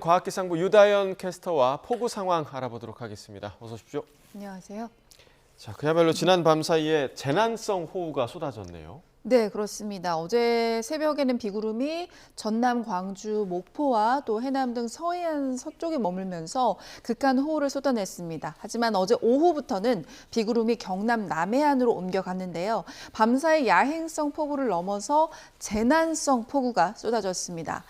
과학기상부 유다현 캐스터와 폭우 상황 알아보도록 하겠습니다. 어서 오십시오. 안녕하세요. 자, 그야말로 지난 밤 사이에 재난성 호우가 쏟아졌네요. 네, 그렇습니다. 어제 새벽에는 비구름이 전남, 광주, 목포와 또 해남 등 서해안 서쪽에 머물면서 극한 호우를 쏟아냈습니다. 하지만 어제 오후부터는 비구름이 경남 남해안으로 옮겨갔는데요. 밤사이 야행성 폭우를 넘어서 재난성 폭우가 쏟아졌습니다.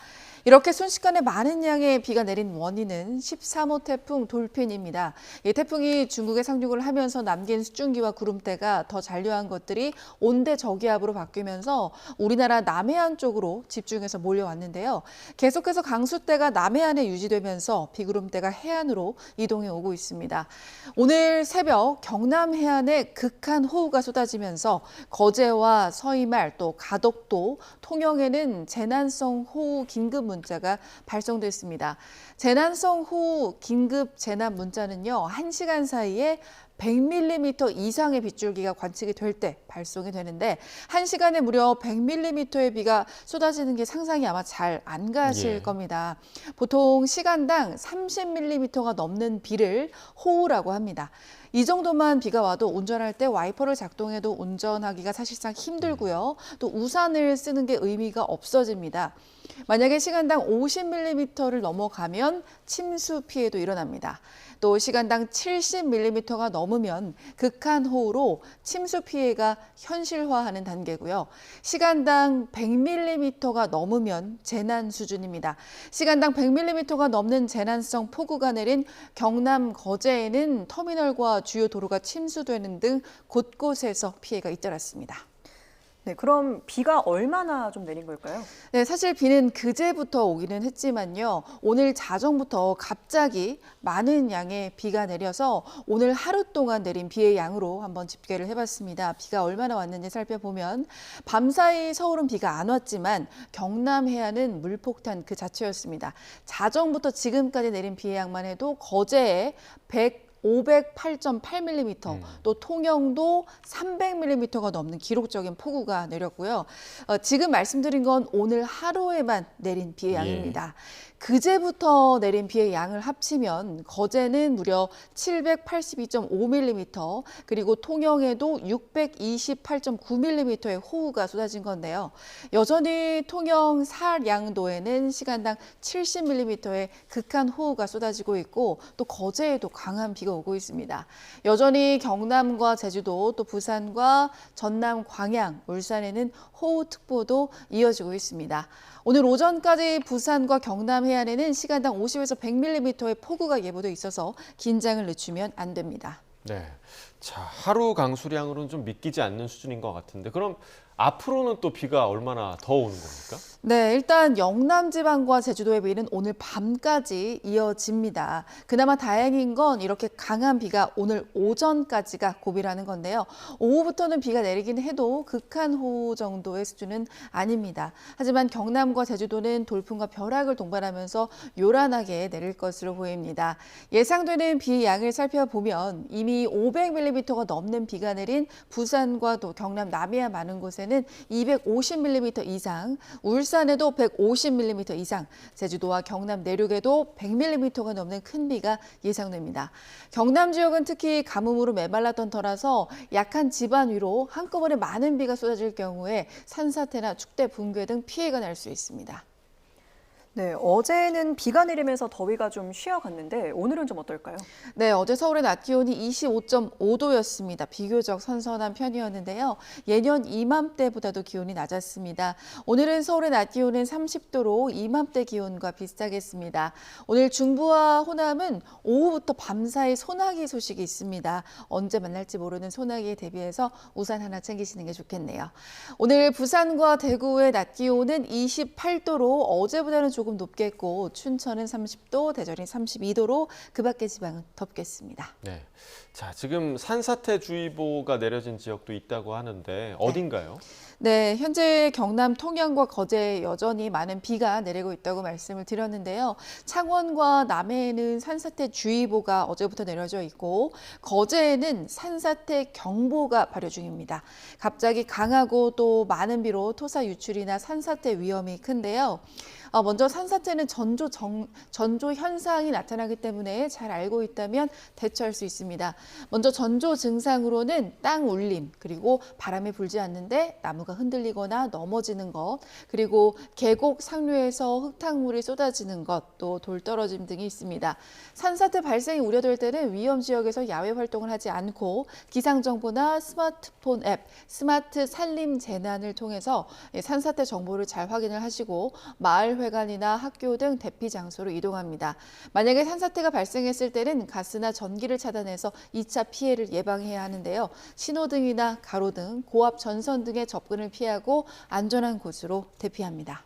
이렇게 순식간에 많은 양의 비가 내린 원인은 13호 태풍 돌핀입니다. 이 태풍이 중국에 상륙을 하면서 남긴 수증기와 구름대가 더 잔류한 것들이 온대 저기압으로 바뀌면서 우리나라 남해안 쪽으로 집중해서 몰려왔는데요. 계속해서 강수대가 남해안에 유지되면서 비구름대가 해안으로 이동해 오고 있습니다. 오늘 새벽 경남 해안에 극한 호우가 쏟아지면서 거제와 서이말 또 가덕도, 통영에는 재난성 호우 긴급 문자가 발송됐습니다. 재난성 호우 긴급 재난 문자는요, 1시간 사이에 100mm 이상의 빗줄기가 관측이 될 때 발송이 되는데 1시간에 무려 100mm의 비가 쏟아지는 게 상상이 아마 잘 안 가실 겁니다. 보통 시간당 30mm가 넘는 비를 호우라고 합니다. 이 정도만 비가 와도 운전할 때 와이퍼를 작동해도 운전하기가 사실상 힘들고요. 또 우산을 쓰는 게 의미가 없어집니다. 만약에 시간당 50mm를 넘어가면 침수 피해도 일어납니다. 또 시간당 70mm가 넘으면 극한 호우로 침수 피해가 현실화하는 단계고요. 시간당 100mm가 넘으면 재난 수준입니다. 시간당 100mm가 넘는 재난성 폭우가 내린 경남 거제에는 터미널과 주요 도로가 침수되는 등 곳곳에서 피해가 잇따랐습니다. 네, 그럼 비가 얼마나 좀 내린 걸까요? 네, 사실 비는 그제부터 오기는 했지만요. 오늘 자정부터 갑자기 많은 양의 비가 내려서 오늘 하루 동안 내린 비의 양으로 한번 집계를 해봤습니다. 비가 얼마나 왔는지 살펴보면 밤사이 서울은 비가 안 왔지만 경남 해안은 물폭탄 그 자체였습니다. 자정부터 지금까지 내린 비의 양만 해도 거제에 508.8mm, 또 통영도 300mm가 넘는 기록적인 폭우가 내렸고요. 지금 말씀드린 건 오늘 하루에만 내린 비의 양입니다. 그제부터 내린 비의 양을 합치면 거제는 무려 782.5mm, 그리고 통영에도 628.9mm의 호우가 쏟아진 건데요. 여전히 통영 사량도에는 시간당 70mm의 극한 호우가 쏟아지고 있고 또 거제에도 강한 비가 오고 있습니다. 여전히 경남과 제주도 또 부산과 전남, 광양, 울산에는 호우특보도 이어지고 있습니다. 오늘 오전까지 부산과 경남 해안에는 시간당 50에서 100mm의 폭우가 예보돼 있어서 긴장을 늦추면 안 됩니다. 네, 자, 하루 강수량으로는 좀 믿기지 않는 수준인 것 같은데 그럼 앞으로는 또 비가 얼마나 더 오는 겁니까? 네, 일단 영남 지방과 제주도의 비는 오늘 밤까지 이어집니다. 그나마 다행인 건 이렇게 강한 비가 오늘 오전까지가 고비라는 건데요. 오후부터는 비가 내리긴 해도 극한 호우 정도의 수준은 아닙니다. 하지만 경남과 제주도는 돌풍과 벼락을 동반하면서 요란하게 내릴 것으로 보입니다. 예상되는 비 양을 살펴보면 이미 500mm가 넘는 비가 내린 부산과 또 경남 남해안 많은 곳에는 250mm 이상, 울산에도 150mm 이상, 제주도와 경남 내륙에도 100mm가 넘는 큰 비가 예상됩니다. 경남 지역은 특히 가뭄으로 메말랐던 터라서 약한 지반 위로 한꺼번에 많은 비가 쏟아질 경우에 산사태나 축대 붕괴 등 피해가 날 수 있습니다. 네, 어제는 비가 내리면서 더위가 좀 쉬어갔는데 오늘은 좀 어떨까요? 네, 어제 서울의 낮 기온이 25.5도였습니다. 비교적 선선한 편이었는데요. 예년 이맘때보다도 기온이 낮았습니다. 오늘은 서울의 낮 기온은 30도로 이맘때 기온과 비슷하겠습니다. 오늘 중부와 호남은 오후부터 밤사이 소나기 소식이 있습니다. 언제 만날지 모르는 소나기에 대비해서 우산 하나 챙기시는 게 좋겠네요. 오늘 부산과 대구의 낮 기온은 28도로 어제보다는 조금 높겠고 춘천은 30도, 대전이 32도로 그 밖의 지방은 덥겠습니다. 네, 자, 지금 산사태주의보가 내려진 지역도 있다고 하는데 어딘가요? 네, 현재 경남 통영과 거제에 여전히 많은 비가 내리고 있다고 말씀을 드렸는데요. 창원과 남해에는 산사태주의보가 어제부터 내려져 있고 거제에는 산사태경보가 발효 중입니다. 갑자기 강하고 또 많은 비로 토사 유출이나 산사태 위험이 큰데요. 먼저 산사태는 전조 현상이 나타나기 때문에 잘 알고 있다면 대처할 수 있습니다. 먼저 전조 증상으로는 땅 울림, 그리고 바람이 불지 않는데 나무가 흔들리거나 넘어지는 것, 그리고 계곡 상류에서 흙탕물이 쏟아지는 것, 또 돌 떨어짐 등이 있습니다. 산사태 발생이 우려될 때는 위험 지역에서 야외 활동을 하지 않고 기상정보나 스마트폰 앱, 스마트 산림 재난을 통해서 산사태 정보를 잘 확인을 하시고 마을회관이나 학교 등 대피 장소로 이동합니다. 만약에 산사태가 발생했을 때는 가스나 전기를 차단해서 2차 피해를 예방해야 하는데요. 신호등이나 가로등, 고압 전선 등의 접근을 피하고 안전한 곳으로 대피합니다.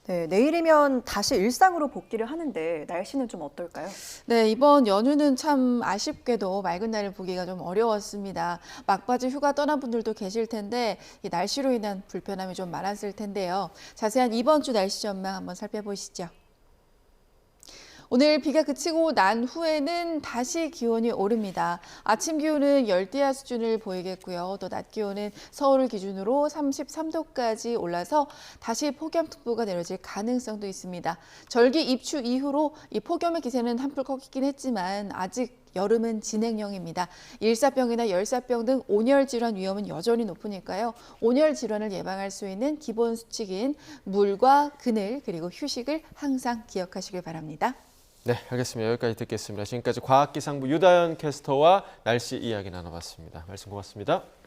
네, 내일이면 다시 일상으로 복귀를 하는데 날씨는 좀 어떨까요? 네, 이번 연휴는 참 아쉽게도 맑은 날을 보기가 좀 어려웠습니다. 막바지 휴가 떠난 분들도 계실 텐데 이 날씨로 인한 불편함이 좀 많았을 텐데요. 자세한 이번 주 날씨 전망 한번 살펴보시죠. 오늘 비가 그치고 난 후에는 다시 기온이 오릅니다. 아침 기온은 열대야 수준을 보이겠고요. 또 낮 기온은 서울을 기준으로 33도까지 올라서 다시 폭염특보가 내려질 가능성도 있습니다. 절기 입추 이후로 이 폭염의 기세는 한풀 꺾이긴 했지만 아직 여름은 진행형입니다. 일사병이나 열사병 등 온열 질환 위험은 여전히 높으니까요. 온열 질환을 예방할 수 있는 기본 수칙인 물과 그늘 그리고 휴식을 항상 기억하시길 바랍니다. 네, 알겠습니다. 여기까지 듣겠습니다. 지금까지 과학기상부 유다현 캐스터와 날씨 이야기 나눠봤습니다. 말씀 고맙습니다.